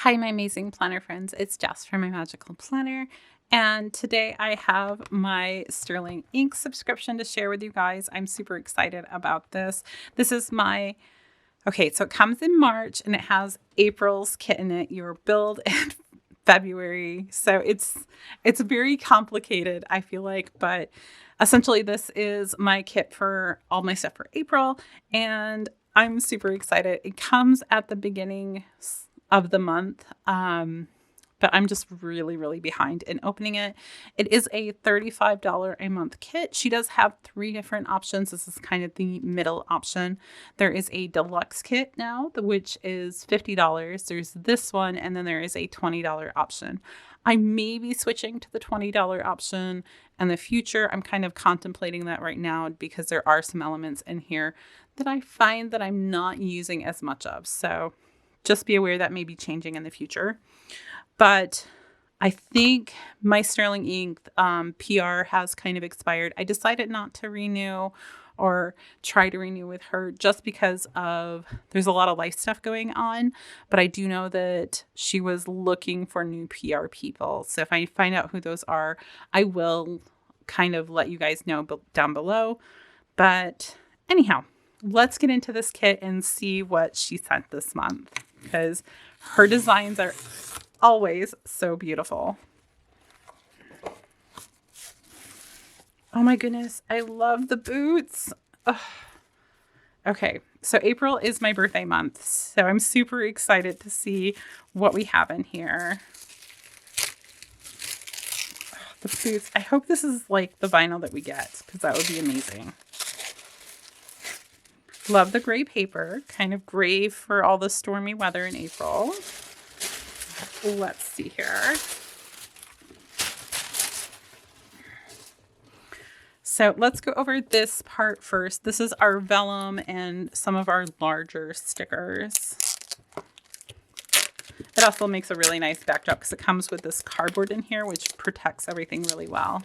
Hi, my amazing planner friends. It's Jess from My Magical Planner. And today I have my Sterling Ink subscription to share with you guys. I'm super excited about this. This is so it comes in March and it has April's kit in it, your build in February. So it's very complicated, I feel like, but essentially this is my kit for all my stuff for April. And I'm super excited. It comes at the beginning of the month. But I'm just really, really behind in opening it. It is a $35 a month kit. She does have 3 different options. This is kind of the middle option. There is a deluxe kit now, which is $50. There's this one, and then there is a $20 option. I may be switching to the $20 option in the future. I'm kind of contemplating that right now because there are some elements in here that I find that I'm not using as much of. So just be aware that may be changing in the future. But I think my Sterling Ink PR has kind of expired. I decided not to renew or try to renew with her just because there's a lot of life stuff going on. But I do know that she was looking for new PR people. So if I find out who those are, I will kind of let you guys know down below. But anyhow, let's get into this kit and see what she sent this month, because her designs are always so beautiful. Oh my goodness, I love the boots. Ugh. Okay, so April is my birthday month, so I'm super excited to see what we have in here. The boots. I hope this is like the vinyl that we get, because that would be amazing. Love the gray paper, kind of gray for all the stormy weather in April. Let's see here. So let's go over this part first. This is our vellum and some of our larger stickers. It also makes a really nice backdrop because it comes with this cardboard in here, which protects everything really well.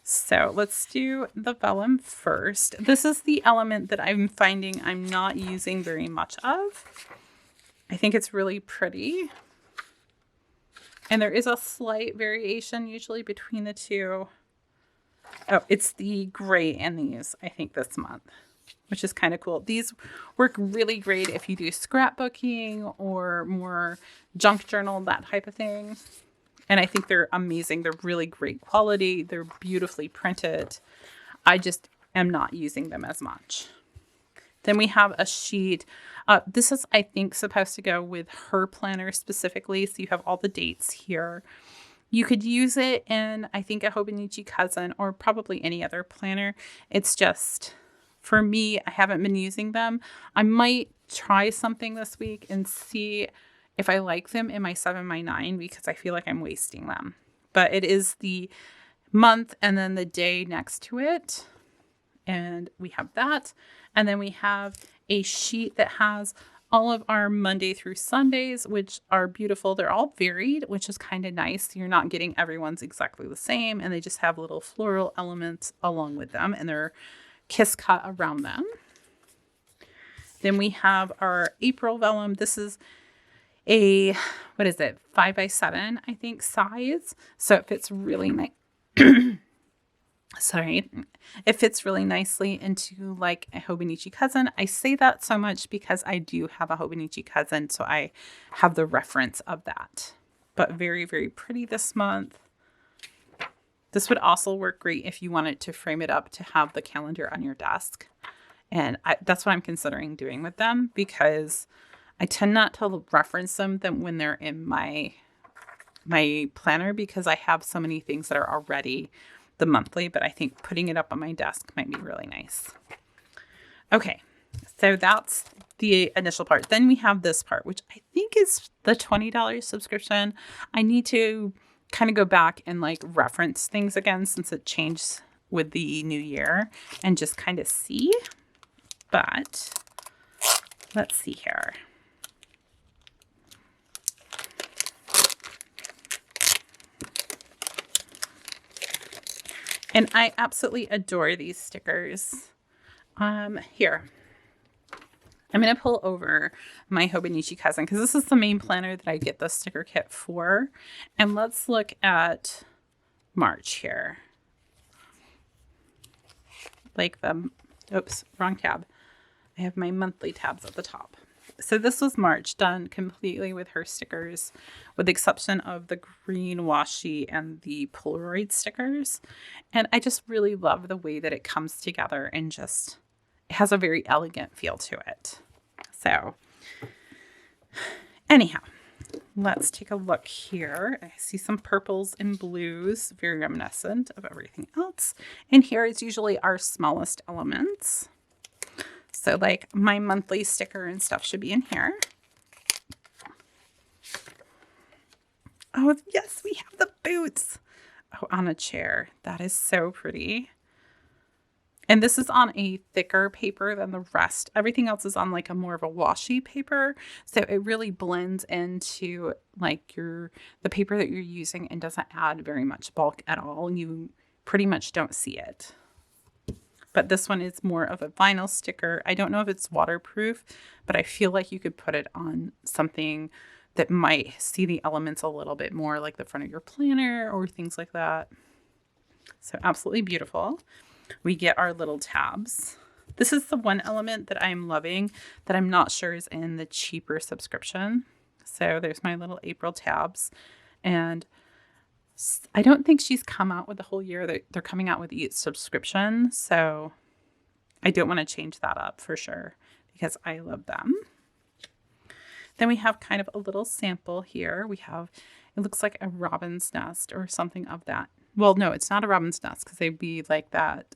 So let's do the vellum first. This is the element that I'm finding I'm not using very much of. I think it's really pretty. And there is a slight variation usually between the two. Oh, it's the gray in these, I think, this month, which is kind of cool. These work really great if you do scrapbooking or more junk journal, that type of thing. And I think they're amazing. They're really great quality. They're beautifully printed. I just am not using them as much. Then we have a sheet. This is, I think, supposed to go with her planner specifically. So you have all the dates here. You could use it in, I think, a Hobonichi Cousin or probably any other planner. It's just, for me, I haven't been using them. I might try something this week and see if I like them in my 7 by 9 because I feel like I'm wasting them. But it is the month and then the day next to it. And we have that. And then we have a sheet that has all of our Monday through Sundays, which are beautiful. They're all varied, which is kind of nice. You're not getting everyone's exactly the same. And they just have little floral elements along with them. And they're kiss cut around them. Then we have our April vellum. This is a, 5 by 7, I think, size. So it fits really nice. Sorry, it fits really nicely into like a Hobonichi Cousin. I say that so much because I do have a Hobonichi Cousin, so I have the reference of that. But very, very pretty this month. This would also work great if you wanted to frame it up to have the calendar on your desk. And that's what I'm considering doing with them because I tend not to reference them when they're in my planner because I have so many things that are already the monthly, but I think putting it up on my desk might be really nice. Okay, so that's the initial part. Then we have this part, which I think is the $20 subscription. I need to kind of go back and like reference things again since it changed with the new year and just kind of see. But let's see here. And I absolutely adore these stickers. Here, I'm going to pull over my Hobonichi cousin because this is the main planner that I get the sticker kit for. And let's look at March here. Like the, oops, wrong tab. I have my monthly tabs at the top. So this was March, done completely with her stickers, with the exception of the green washi and the Polaroid stickers. And I just really love the way that it comes together and just, it has a very elegant feel to it. So anyhow, let's take a look here. I see some purples and blues, very reminiscent of everything else. And here is usually our smallest elements. So like my monthly sticker and stuff should be in here. Oh, yes, we have the boots. Oh, on a chair. That is so pretty. And this is on a thicker paper than the rest. Everything else is on like a more of a washi paper. So it really blends into like the paper that you're using and doesn't add very much bulk at all. You pretty much don't see it. But this one is more of a vinyl sticker. I don't know if it's waterproof, but I feel like you could put it on something that might see the elements a little bit more, like the front of your planner or things like that. So absolutely beautiful. We get our little tabs. This is the one element that I'm loving that I'm not sure is in the cheaper subscription. So there's my little April tabs. And I don't think she's come out with the whole year. They're coming out with each subscription. So I don't want to change that up for sure because I love them. Then we have kind of a little sample here. We have, it looks like a robin's nest or something of that. Well, no, it's not a robin's nest because they'd be like that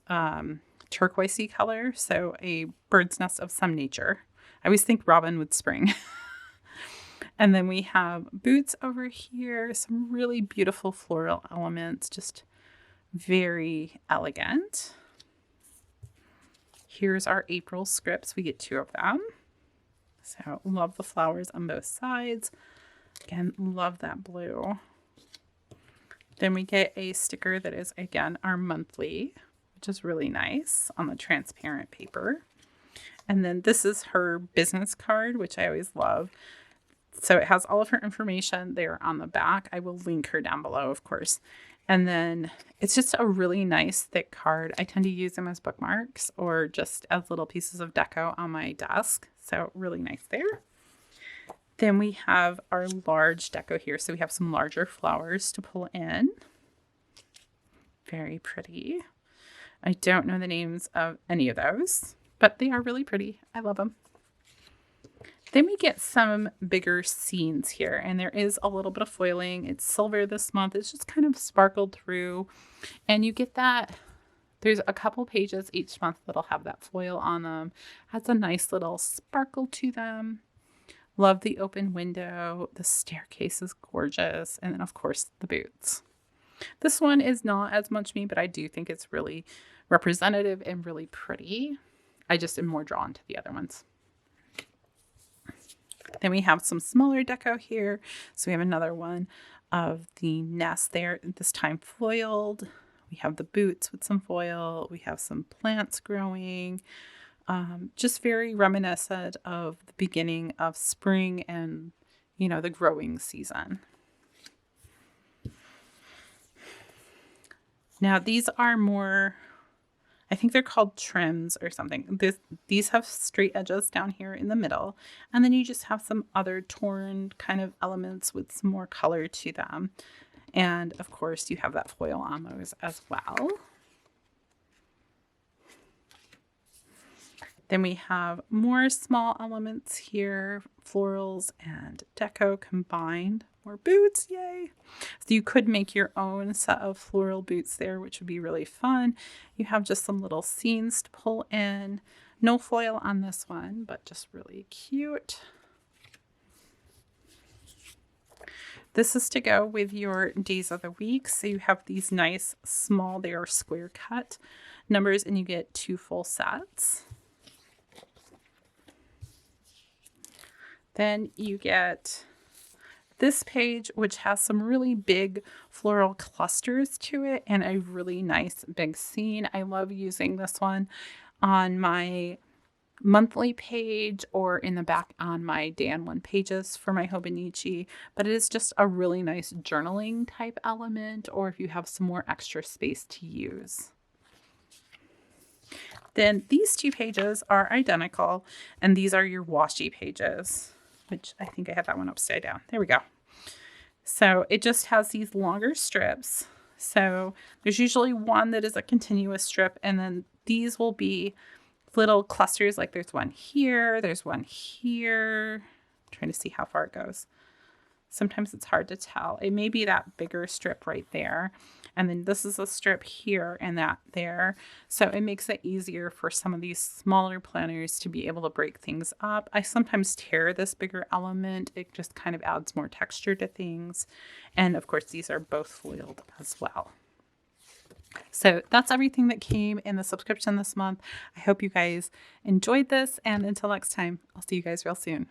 turquoisey color. So a bird's nest of some nature. I always think robin with spring. And then we have boots over here, some really beautiful floral elements, just very elegant. Here's our April scripts. We get 2 of them. So love the flowers on both sides. Again, love that blue. Then we get a sticker that is, again, our monthly, which is really nice on the transparent paper. And then this is her business card, which I always love. So it has all of her information there on the back. I will link her down below, of course. And then it's just a really nice thick card. I tend to use them as bookmarks or just as little pieces of deco on my desk. So really nice there. Then we have our large deco here. So we have some larger flowers to pull in. Very pretty. I don't know the names of any of those, but they are really pretty. I love them. Then we get some bigger scenes here, and there is a little bit of foiling. It's silver this month. It's just kind of sparkled through, and you get that. There's a couple pages each month that'll have that foil on them. Has a nice little sparkle to them. Love the open window. The staircase is gorgeous, and then of course the boots. This one is not as much me, but I do think it's really representative and really pretty. I just am more drawn to the other ones. Then we have some smaller deco here. So we have another one of the nest there, this time foiled. We have the boots with some foil. We have some plants growing. Just very reminiscent of the beginning of spring and, you know, the growing season. Now these are more, I think they're called trims or something. These have straight edges down here in the middle. And then you just have some other torn kind of elements with some more color to them. And of course you have that foil on those as well. Then we have more small elements here, florals and deco combined. More boots, yay! So you could make your own set of floral boots there, which would be really fun. You have just some little scenes to pull in. No foil on this one, but just really cute. This is to go with your days of the week. So you have these nice small, they are square cut numbers, and you get 2 full sets. Then you get this page, which has some really big floral clusters to it and a really nice big scene. I love using this one on my monthly page or in the back on my day on one pages for my Hobonichi, but it is just a really nice journaling type element, or if you have some more extra space to use. Then these two pages are identical, and these are your washi pages, which I think I have that one upside down. There we go. So it just has these longer strips. So there's usually one that is a continuous strip, and then these will be little clusters. Like there's one here, there's one here. I'm trying to see how far it goes. Sometimes it's hard to tell. It may be that bigger strip right there. And then this is a strip here and that there. So it makes it easier for some of these smaller planners to be able to break things up. I sometimes tear this bigger element. It just kind of adds more texture to things. And of course, these are both foiled as well. So that's everything that came in the subscription this month. I hope you guys enjoyed this. And until next time, I'll see you guys real soon.